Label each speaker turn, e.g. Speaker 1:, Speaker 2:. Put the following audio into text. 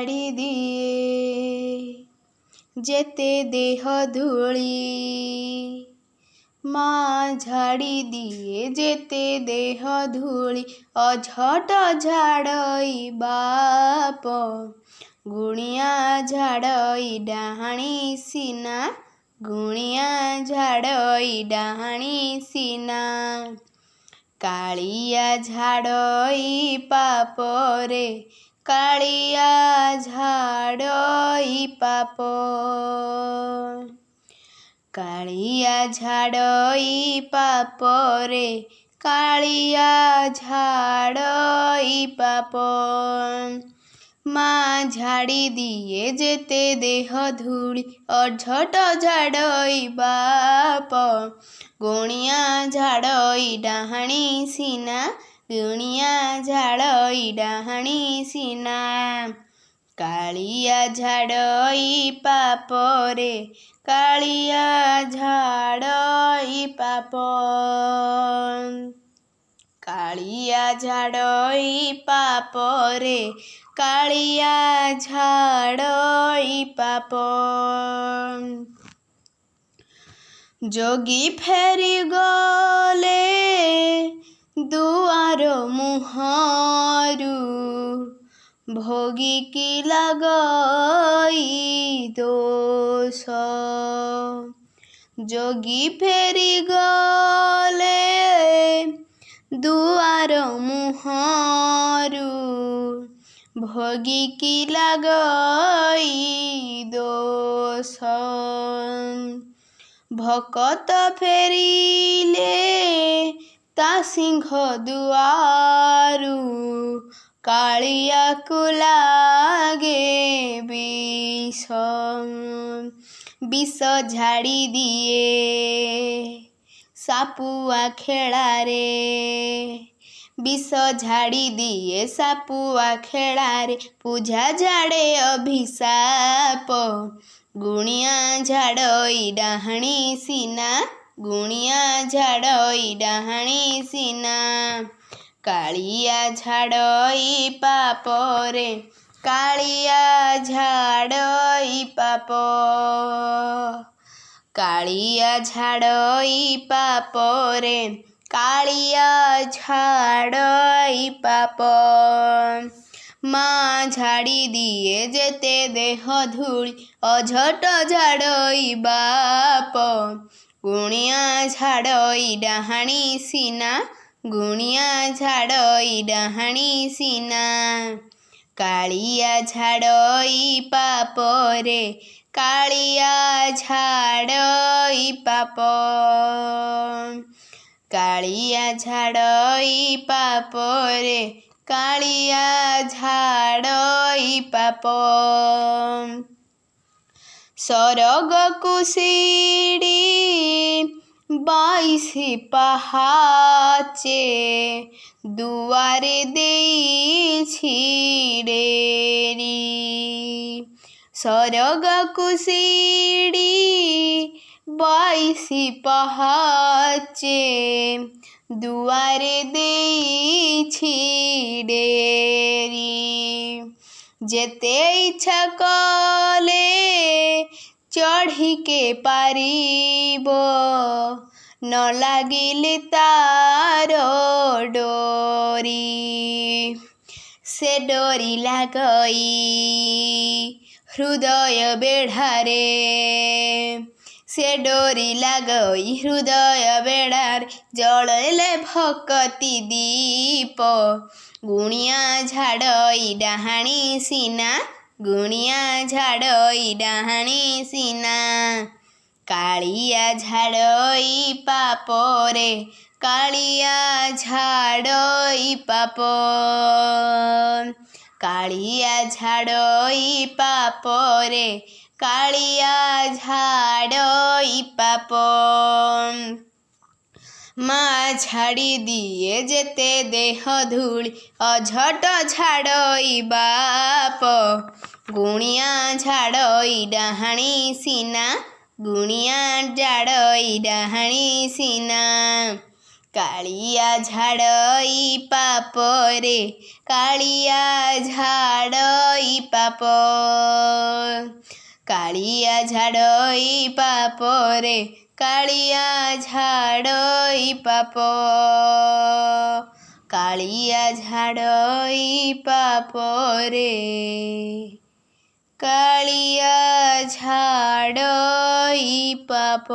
Speaker 1: झाड़ी दिए जेते देह धूली माँ झाड़ी दिए जेते देह धूली अझट झाड़ई बाप गुणिया झाड़ई डाहाणी सीना गुणिया झाड़ई डाहाणी सीना कालिया झाड़ई पाप रे कालिया झाड़ई पाप कालिया झाड़ई पाप रे कालिया झाड़ई पाप माँ झाड़ी दिए जेते देह धूली अझट झाड़ई बाप गुणिया झाड़ई डाहाणी सीना गुणिया झाड़ई डाहाणी सीना कालिया झाड़ई पाप रे कालिया झाड़ई पाप कालिया झाड़ई पाप रे कालिया झाड़ई पाप जोगी फेरी गले दुआर मुहरू भोगी की लगई दोष जोगी फेरी गले दुआर मुहरू भोगी की लगई दोष भकत फेरिले ता सिंह दुआरू कालिया को लागे विष विष झाड़ी दिए सापुआ खेलारे विष झाड़ी दिए सापुआ खेलारे पूजा झाड़े अभिशाप गुणिया झाड़ई डाहाणी सीना गुणिया झाड़ई डाहाणी सीना कालिया झाड़ई पाप रे कालिया झाड़ई पाप कालिया झाड़ई पाप रे कालिया झाड़ई पाप माँ झाड़ी दिए जेते देह धूली अझट झाड़ई बाप गुणिया झाड़ई डाहाणी सीना गुणिया झाड़ई डाहाणी सीना कालिया झाड़ई पाप रे कालिया झाड़ई पाप कालिया झाड़ई पाप रे कालिया झाड़ई पाप सरग कुशीड़ी 22 पाहाचे दुआरे देइछि डेरी सरग कुशीड़ी 22 पाहाचे दुआरे देइछि डेरी जेते इच्छा कले चढ़ी के पारिब न लागिले तार डोरी से डोरी लागई हृदय बेढ़ारे से डोरी लागई हृदय बेढ़ारे जलले भक्ति दीप गुणिया झाड़ई डाहाणी सीना गुणिया झाड़ई डाहाणी सीना कालिया झाड़ई पाप रे कालिया झाड़ई पाप कालिया झाड़ई पाप रे कालिया झाड़ई पाप माँ झाड़ी दिए जेते देह धूली अझट झाड़ई बाप गुणिया झाड़ई डाहाणी सीना गुणिया झाड़ई डाहाणी सीना कालिया झाड़ई पाप रे कालिया झाड़ई पाप कालिया झाड़ई पाप रे कालिया झाड़ई पाप कालिया झाड़ई पाप रे कालिया झाड़ई पाप।